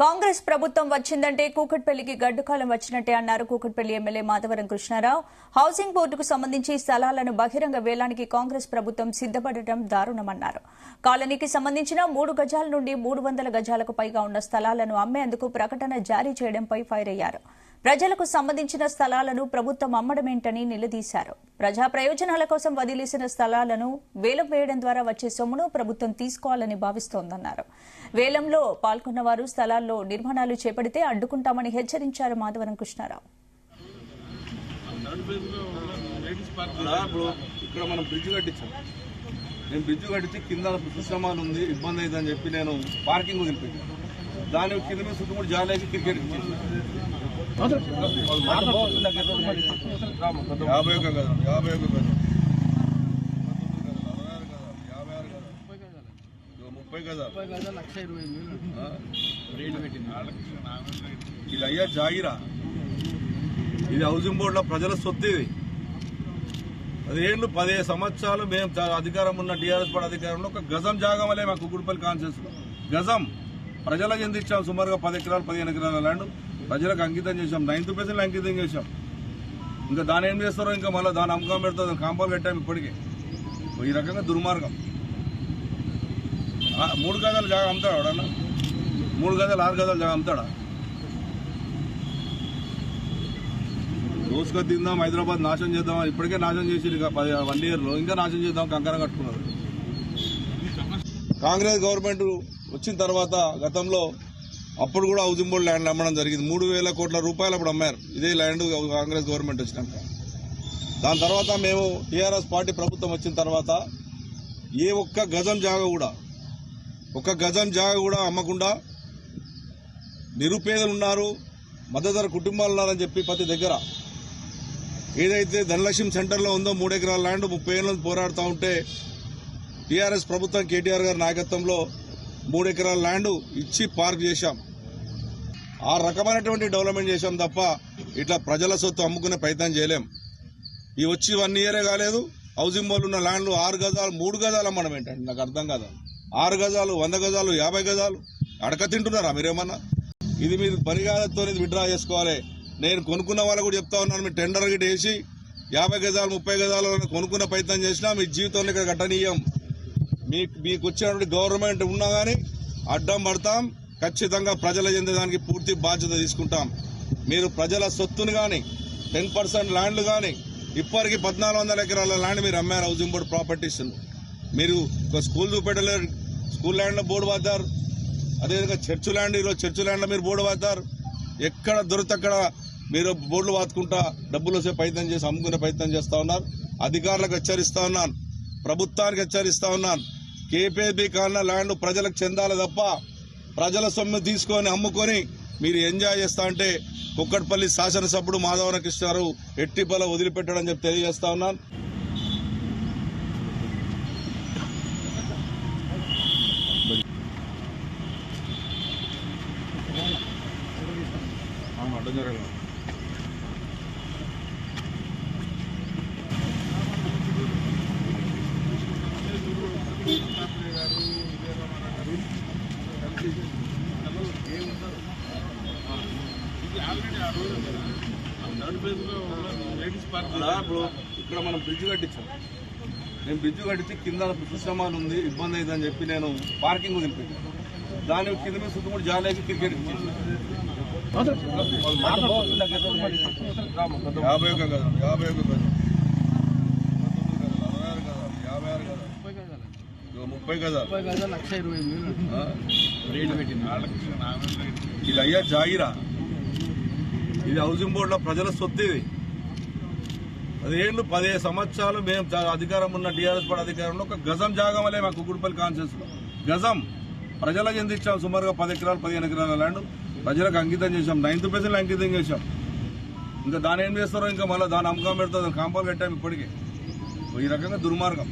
కాంగ్రెస్ ప్రభుత్వం వచ్చిందంటే కూకట్పల్లికి గడ్డుకాలం వచ్చినట్టే అన్నారు కూకట్పల్లి ఎమ్మెల్యే మాధవరం కృష్ణారావు. హౌసింగ్ బోర్డుకు సంబంధించి స్థలాలను బహిరంగ వేలానికి కాంగ్రెస్ ప్రభుత్వం సిద్దపడటం దారుణమన్నారు. కాలనీకి సంబంధించిన 3 గజాల నుండి 300 గజాలకు పైగా ఉన్న స్థలాలను అమ్మేందుకు ప్రకటన జారీ చేయడంపై ఫైర్ అయ్యారు. ప్రజలకు సంబంధించిన స్థలాలను ప్రభుత్వం అమ్మడమేంటని నిలదీశారు. ప్రజా ప్రయోజనాల కోసం వదిలేసిన స్థలాలను వేలం వేయడం ద్వారా వచ్చే సొమ్మును ప్రభుత్వం తీసుకోవాలని భావిస్తోందన్నారు. వేలంలో పాల్గొన్న వారు స్థలాల్లో నిర్మాణాలు చేపడితే అడ్డుకుంటామని హెచ్చరించారు మాధవరం కృష్ణారావు. ఇక్కడ మనం బ్రిడ్జ్ కట్టించాం. నేను బ్రిడ్జ్ కట్టించి కింద దుశ్రమాలు ఉంది, ఇబ్బంది అయిందని చెప్పి నేను పార్కింగ్ వదిలిపెట్టాను. దాని కింద మీద చుట్టూ జాలేసి క్రికెట్ ఇచ్చేసి 51 గజం 51 గజం 30 గజాలు ఇది అయ్యా జాగిరా. ఇది హౌసింగ్ బోర్డులో ప్రజల సొత్తు. ఇది 15 సంవత్సరాలు మేము అధికారం ఉన్న టీఆర్ఎస్ పార్టీ అధికారంలో ఒక గజం జాగం వల్లే మా కుకుడుపల్లి కాన్స్టిట్యూన్సీలో గజం ప్రజలకు ఎంత ఇచ్చాం. సుమారుగా 10 ఎకరాలు 15 ఎకరాల ల్యాండ్ ప్రజలకు అంకితం చేశాం. 9th ప్లేస్లో అంకితం చేశాం. ఇంకా దాని ఏం చేస్తారో ఇంకా మళ్ళీ దాని అమ్మకం పెడతా కాంపౌండ్ కట్టాము. ఇప్పటికే ఈ రకంగా దుర్మార్గం. 3 గజాలు జాగా అమ్ముతాడా ఎవడన్నా? 3 గజాలు 6 గజాలు జాగా అమ్ముతాడా? రోజుగా తిందాం, హైదరాబాద్ నాశనం చేద్దాం. ఇప్పటికే నాశనం చేసి ఇక 1 yearలో ఇంకా నాశనం చేద్దాం కంకర కట్టుకున్నారు. కాంగ్రెస్ గవర్నమెంట్ వచ్చిన తర్వాత గతంలో అప్పుడు కూడా హౌసింగ్ బోర్డు ల్యాండ్ అమ్మడం జరిగింది. 3,000 కోట్ల రూపాయలు అప్పుడు అమ్మారు ఇదే ల్యాండ్ కాంగ్రెస్ గవర్నమెంట్ వచ్చినాక. దాని తర్వాత మేము టీఆర్ఎస్ పార్టీ ప్రభుత్వం వచ్చిన తర్వాత ఏ ఒక్క గజం జాగా కూడా అమ్మకుండా నిరుపేదలు ఉన్నారు, మద్దతు కుటుంబాలు ఉన్నారని చెప్పి ప్రతి దగ్గర ఏదైతే ధనలక్ష్మి సెంటర్లో ఉందో 3 ఎకరాల ల్యాండ్ 30 ఏళ్ళ నుంచి పోరాడుతూ ఉంటే టీఆర్ఎస్ ప్రభుత్వం కేటీఆర్ గారి నాయకత్వంలో 3 ఎకరాల ల్యాండ్ ఇచ్చి పార్క్ చేశాం. ఆ రకమైనటువంటి డెవలప్మెంట్ చేశాం తప్ప ఇట్లా ప్రజల సొత్తు అమ్ముకునే ప్రయత్నం చేయలేం. ఈ వచ్చి 1 year కాలేదు. హౌసింగ్ బోర్డు ఉన్న ల్యాండ్లు 6 గజాలు 3 గజాలు అమ్మడం ఏంటంటే నాకు అర్థం కాదు. 6 గజాలు 100 గజాలు 50 గజాలు అడక తింటున్నారా మీరేమన్నా? ఇది మీరు పరిగాలతో విత్డ్రా చేసుకోవాలి. నేను కొనుక్కున్న వాళ్ళకు కూడా చెప్తా ఉన్నాను, మీరు టెండర్ గిట్ వేసి 50 గజాలు 30 గజాలు కొనుక్కున్న ప్రయత్నం చేసినా మీ జీవితంలో ఇక్కడ కట్టనీయం. మీకు వచ్చినటువంటి గవర్నమెంట్ ఉన్నా కానీ అడ్డం పడతాం. ఖచ్చితంగా ప్రజల చెందేదానికి పూర్తి బాధ్యత తీసుకుంటాం. మీరు ప్రజల సొత్తును కానీ 10% ల్యాండ్లు కానీ ఇప్పటికీ 1,400 ఎకరాల ల్యాండ్ మీరు అమ్మారు. హౌసింగ్ బోర్డు ప్రాపర్టీస్ మీరు ఒక స్కూల్ చూపెట్టలేరు, స్కూల్ ల్యాండ్లో బోర్డు వాతారు. అదేవిధంగా చర్చ్ ల్యాండ్, ఈరోజు చర్చ్ ల్యాండ్లో మీరు బోర్డు వాతారు. ఎక్కడ దొరికితే అక్కడ మీరు బోర్డులు వాతుకుంటా డబ్బులు వచ్చే ప్రయత్నం చేసి అమ్ముకునే ప్రయత్నం చేస్తా ఉన్నారు. అధికారులకు హెచ్చరిస్తా ఉన్నాను, ప్రభుత్వానికి హెచ్చరిస్తా ఉన్నాను. కేపీబీ కాలన ల్యాండ్ ప్రజలకు చెందాలి తప్ప ప్రజల సొమ్ము తీసుకొని అమ్ముకొని మీరు ఎంజాయ్ చేస్తా అంటే కుక్కట్పల్లి శాసనసభ్యుడు మాధవరం కృష్ణారావు ఎట్టిపల వదిలిపెట్టడం చెప్పి తెలియజేస్తా ఉన్నాను. ఇక్కడ మనం బ్రిడ్జ్ కట్టించాం. నేను బ్రిడ్జ్ కట్టించి కింద దుశ్రమాలు ఉంది, ఇబ్బంది అయిందని చెప్పి నేను పార్కింగ్ వదిలిపెట్టాను. దాని కింద మీద చుట్టూ జాలేసి క్రికెట్ ఇచ్చేసి 51 గజం 51 గజం 56 గజం 30 గజాలు ఇది అయ్యా జాగిరా. ఇది హౌసింగ్ బోర్డులో ప్రజల సొత్తు. ఇది 15 సంవత్సరాలు మేము అధికారం ఉన్న టీఆర్ఎస్ పార్టీ అధికారంలో ఒక గజం జాగం వల్లే మా కుకుడుపల్లి కాన్స్టిట్యూన్సీలో గజం ప్రజలకు ఎంత ఇచ్చాం. సుమారుగా 10 ఎకరాలు 15 ఎకరాల ల్యాండ్ ప్రజలకు అంకితం చేశాం. 9th ప్లేస్లో అంకితం చేశాం. ఇంకా దాని ఏం చేస్తారో ఇంకా మళ్ళీ దాని అమ్మకం పెడతా కాంపౌండ్ కట్టాము. ఇప్పటికే ఈ రకంగా దుర్మార్గం.